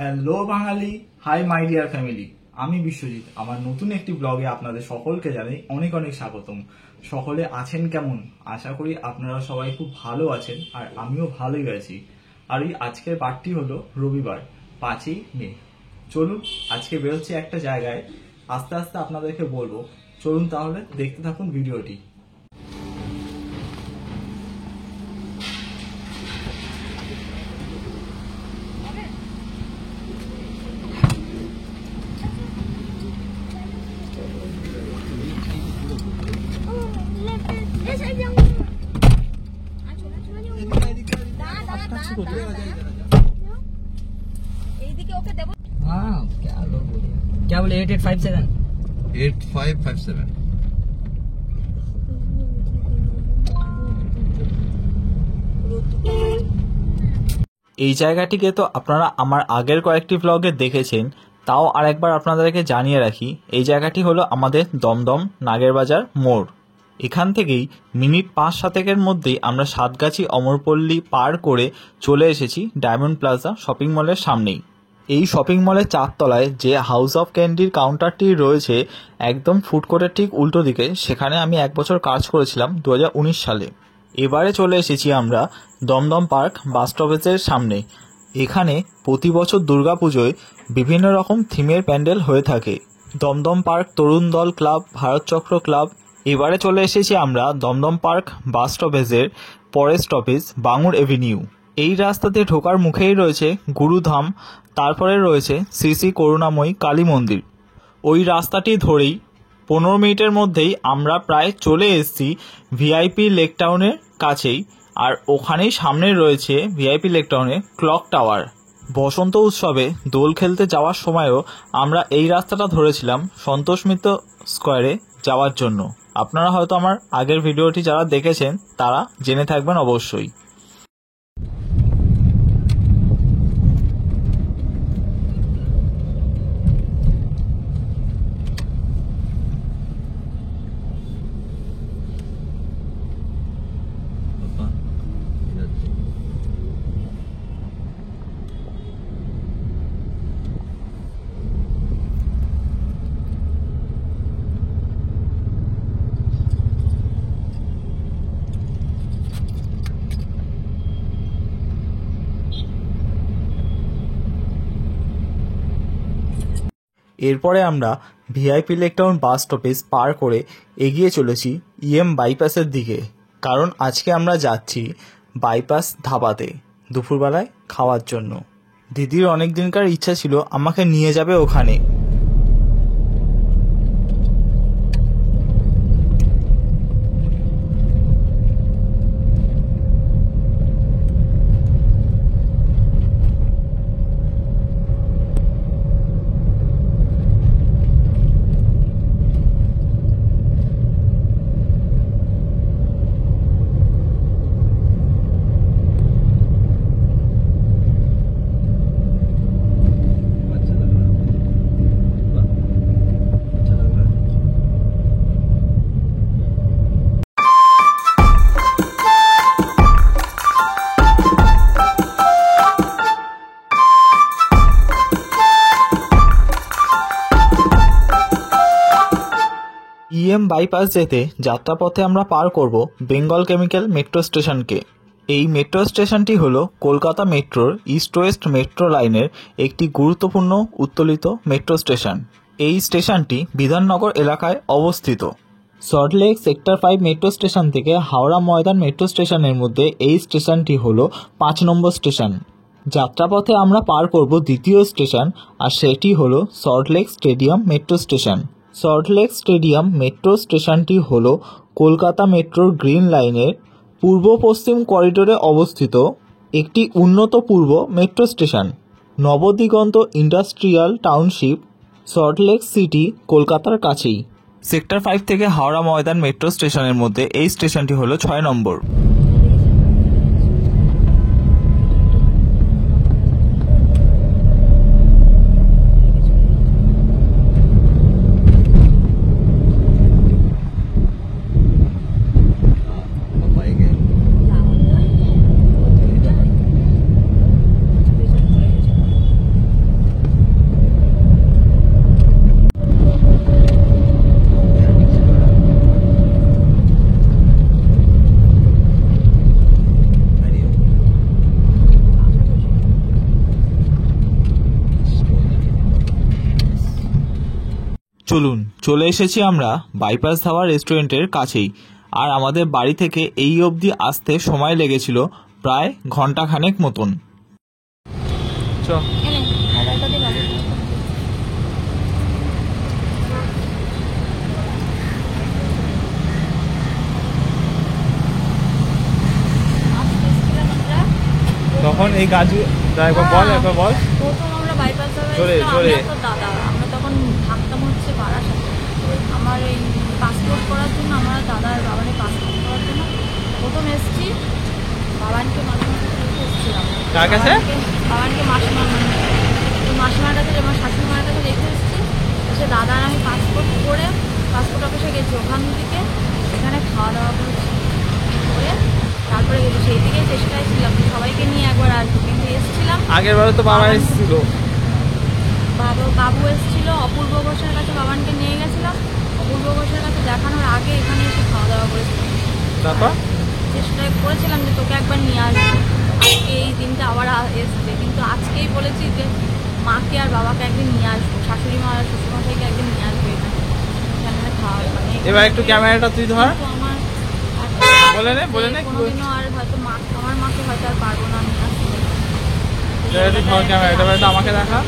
Hello Bangali, hi my dear family. আমি বিশ্বজিৎ। আমার নতুন একটি ব্লগে আপনাদের সকলকে জানাই অনেক অনেক স্বাগতম। সকলে আছেন কেমন? আশা করি আপনারা সবাই খুব ভালো আছেন, আর আমিও ভালোই আছি। আর এই আজকের বারটি হলো রবিবার, 5ই মে। চলুন আজকে বেরোচ্ছি একটা জায়গায়, আস্তে আস্তে আপনাদেরকে বলবো। চলুন তাহলে দেখতে থাকুন ভিডিওটি। हाँ क्या लोग बोले क्या बोले 8857 8557 এই জায়গাটিকে তো আপনারা আমার আগের কয়েকটি ব্লগে দেখেছেন, তাও আরেকবার আপনাদেরকে জানিয়ে রাখি। এই জায়গাটি হলো আমাদের দমদম নাগেরবাজার মোড়। এখান থেকেই মিনিট 5-7 মধ্যেই আমরা সাতগাছি অমরপল্লী পার করে চলে এসেছি ডায়মন্ড প্লাজা শপিং মলের সামনেই। এই শপিং মলের 4 তলায় যে হাউস অফ ক্যান্ডির কাউন্টারটি রয়েছে, একদম ফুড কোর্টের ঠিক উল্টো দিকে, সেখানে আমি 1 বছর কাজ করেছিলাম 2019 সালে। এবারে চলে এসেছি আমরা দমদম পার্ক বাস স্টপেজের সামনে। এখানে প্রতি বছর দুর্গাপুজোয় বিভিন্ন রকম থিমের প্যান্ডেল হয়ে থাকে। দমদম পার্ক তরুণ দল ক্লাব, ভারত চক্র ক্লাব। এবারে চলে এসেছি আমরা দমদম পার্ক বাস স্টপেজের পরের স্টপেজ বাঙুর এভিনিউ। এই রাস্তাতে ঢোকার মুখেই রয়েছে গুরুধাম, তারপরে রয়েছে শ্রী শ্রী করুণাময়ী কালী মন্দির। ওই রাস্তাটি ধরেই 15 মিনিটের মধ্যেই আমরা প্রায় চলে এসেছি ভিআইপি লেক টাউনের কাছেই। আর ওখানেই সামনে রয়েছে ভিআইপি লেক টাউনের ক্লক টাওয়ার। বসন্ত উৎসবে দোল খেলতে যাওয়ার সময়ও আমরা এই রাস্তাটা ধরেছিলাম সন্তোষ মিত্র স্কোয়ারে যাওয়ার জন্য। আপনারা হয়তো আমার আগের ভিডিওটি যারা দেখেছেন তারা জেনে থাকবেন অবশ্যই। এরপরে আমরা VIP Lake Town bus stoppage পার করে এগিয়ে চলেছি বাইপাসের দিকে, কারণ আজকে আমরা যাচ্ছি বাইপাস ধাবাতে দুপুরবেলায় খাওয়ার জন্য। দিদির অনেক দিনকার ইচ্ছা ছিল আমাকে নিয়ে যাবে ওখানে। বাইপাস যেতে যাত্রাপথে আমরা পার করব বেঙ্গল কেমিক্যাল মেট্রো স্টেশনকে। এই মেট্রো স্টেশনটি হলো কলকাতা মেট্রোর ইস্ট ওয়েস্ট মেট্রো লাইনের একটি গুরুত্বপূর্ণ উত্তোলিত মেট্রো স্টেশন। এই স্টেশনটি বিধাননগর এলাকায় অবস্থিত। সল্টলেক সেক্টর 5 মেট্রো স্টেশন থেকে হাওড়া ময়দান মেট্রো স্টেশনের মধ্যে এই স্টেশনটি হলো 5 নম্বর স্টেশন। যাত্রাপথে আমরা পার করব দ্বিতীয় স্টেশন, আর সেটি হলো Salt Lake stadium metro station. Salt Lake stadium metro স্টেশনটি হল কলকাতা মেট্রোর গ্রিন লাইনের পূর্ব পশ্চিম করিডোরে অবস্থিত একটি উন্নত পূর্ব metro station. Nabadiganta industrial township, Salt Lake city, কলকাতার কাছেই। সেক্টর 5 থেকে হাওড়া ময়দান মেট্রো স্টেশনের মধ্যে এই স্টেশনটি হলো 6 নম্বর। চলুন, চলে এসেছি আমরা বাইপাস ধাবা রেস্টুরেন্টের কাছেই। আর আমাদের বাড়ি থেকে এই অবধি আসতে সময় লেগেছিল প্রায় ঘন্টাখানেক মতন। তখন এই গাজু একবার বল প্রথম আমরা বাইপাস চলে। দাদা আমরা তখন থাকতাম হচ্ছে বারাসাতে। আমার এই পাসপোর্ট করার জন্য আমার দাদার বাবানের পাসপোর্ট করার জন্য প্রথম এসেছি। বাবানকে এসেছিলাম কার কাছে? বাবানকে মাসিমার কাছে, আমার শাশুড়িমার কাছে রেখে এসেছি। সে দাদা আর আমি পাসপোর্ট করে পাসপোর্ট অফিসে গেছি। ওখান থেকে এখানে খাওয়া দাওয়া করে তারপরে সেই দিকেই চেষ্টায় ছিলাম সবাইকে নিয়ে একবার আসবো, কিন্তু এসেছিলাম আগের বারে তো বাবা এসেছিল, বাবু এসেছিল। অপূর্ব ঘোষের কাছে বাবানকে নিয়ে গেছিলাম। অপূর্ব ঘোষের কাছে দেখানোর আগে এখানে এসে খাওয়া দাওয়া করেছিলাম। তারপর চেষ্টা করেছিলাম যে তোকে একবার নিয়ে আসবো, আজকে এই দিনটা আবার এসছে। কিন্তু আজকেই বলেছি যে মাকে আর বাবাকে একদিন নিয়ে আসবো, শাশুড়ি মা আর শ্বশুরমশাইকে একদিন নিয়ে আসবো এখানে খাওয়া। মানে এবার একটু ক্যামেরাটা তুই ধর, আমার বলে নে কোনোদিনও আর হয়তো আমার মাকে হয়তো আর পারবো না নিয়ে আসতে। ক্যামেরাটা আমাকে দেখা।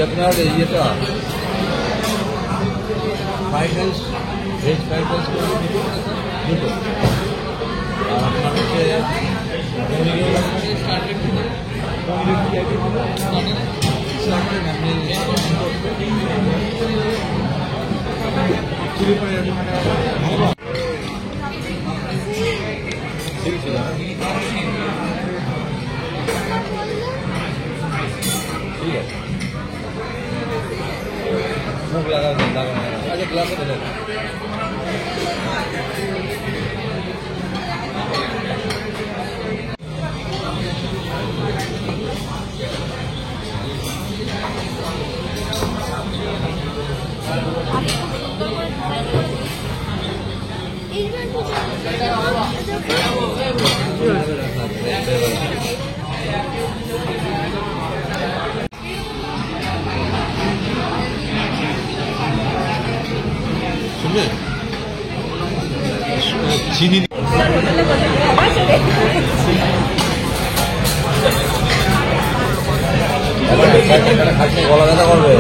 আপনার ইয়েটা fried rice, veg fried rice দুটো, আর আপনার হচ্ছে ঠিক আছে, মুখ লাগাবেন আচ্ছা গ্লাসে দেবেন। চিনি গলা ব্যথা করবে।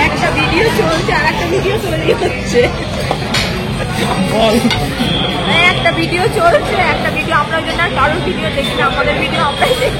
একটা ভিডিও চলছে আর একটা ভিডিও চলে যাচ্ছে। একটা ভিডিও চলছে, একটা ভিডিও আমরা জন্য আর কারোর ভিডিও দেখি না, আমাদের ভিডিও আমরাই দেখি।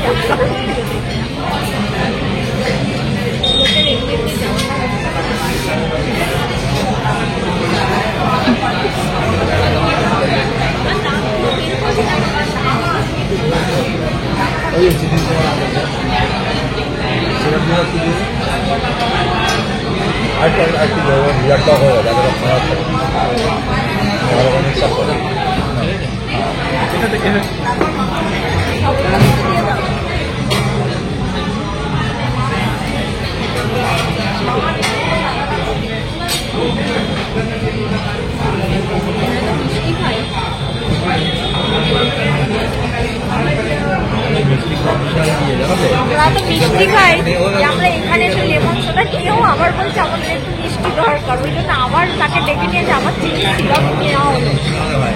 মিষ্টি বিশাল নিয়ে জানো তো? আমরা তো মিষ্টি খাই যে আমরা এখানে এসে লেমন সোডা খেয়েও আবার বলছে আমাদের একটু মিষ্টি দরকার, ওই জন্য আবার তাকে ডেকে নিয়ে যে আবার চিনি সিরাপ নেওয়া হলো। আরে ভাই,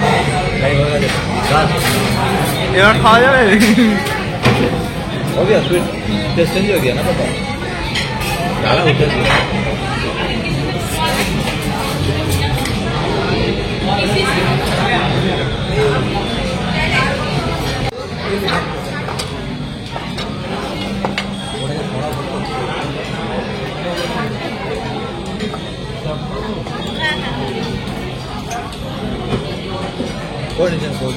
তাই হয়ে গেছে। গাছ। এবার খাওয়া যাবে? हो गया स्वीट टेस्ट चेंज हो गया ना पापा ज़्यादा होता है कोई नहीं कोई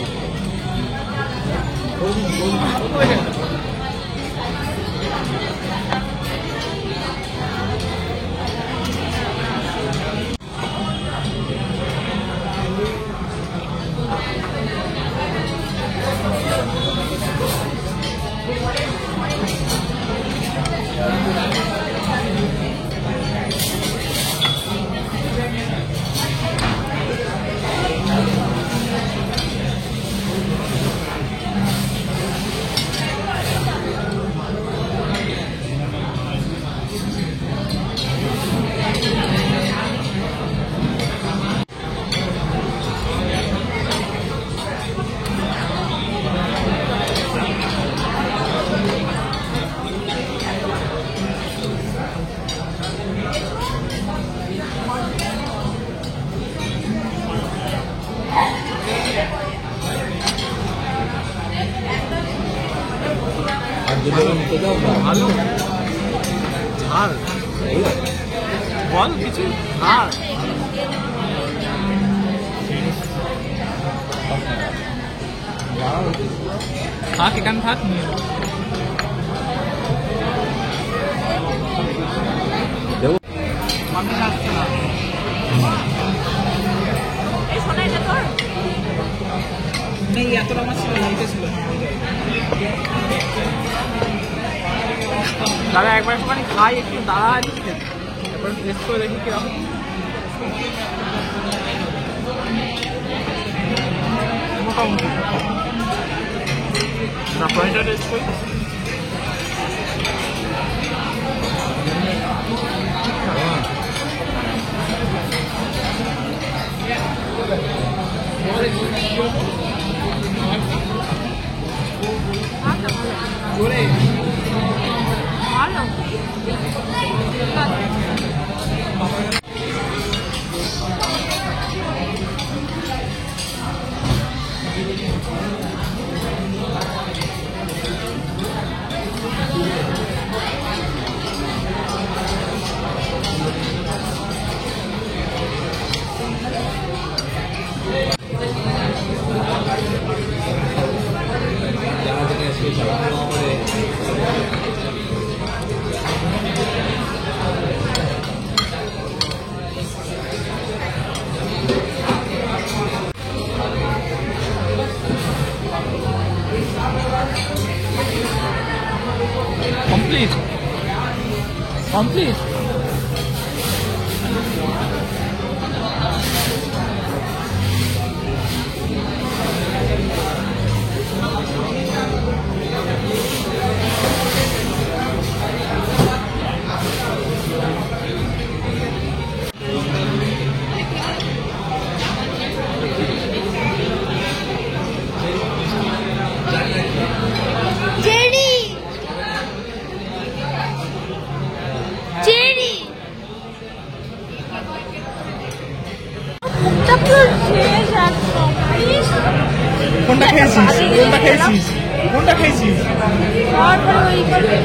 ভালো ঝাল বল কিছু ঝাল থাক এখানে থাক মানুষ আসছে না এই শোনা এটা তোর নেই এতটা আমার ছিল এইটা ছিল দাদা একবার একটুখানি খাই একটু দাঁড়া একবার টেস্ট করে দেখি কিরকম মোটামুটি তারপরে টেস্ট করি জোরে ভালো কমপ্লিট কমপ্লিট চেরি চেরি মুখটা পুরো শেষ একদম ইস, কোনটা খেয়েছিস কোনটা খেয়েছিস কোনটা খেয়েছিস তারপরে ওই করবে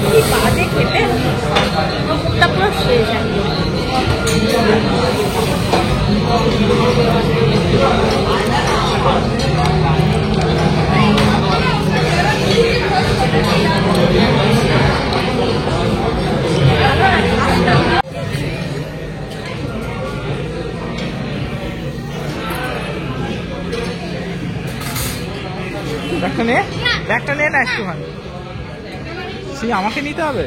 কি বাজে খেতে, মুখটা পুরো শেষ একদম। একটা নে একটা নে না একটুখানি সেই আমাকে নিতে হবে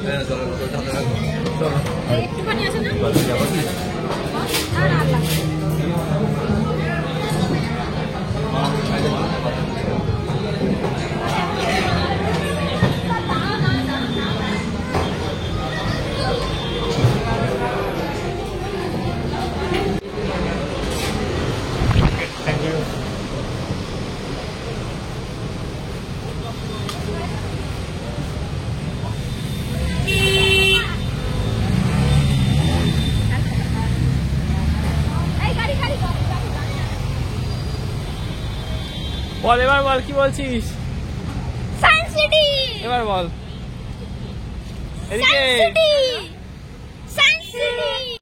হ্যাঁ চলো সাথে রাখো চলো একটুখানি আছে না? বাড়ি যাবো কি না না আর লাগবে না। এই গাড়ি গাড়ি গাড়ি গাড়ি গাড়ি। বল এবার বল কি বলছিস সায়েন্স সিটি এবার বল সায়েন্স সিটি সায়েন্স সিটি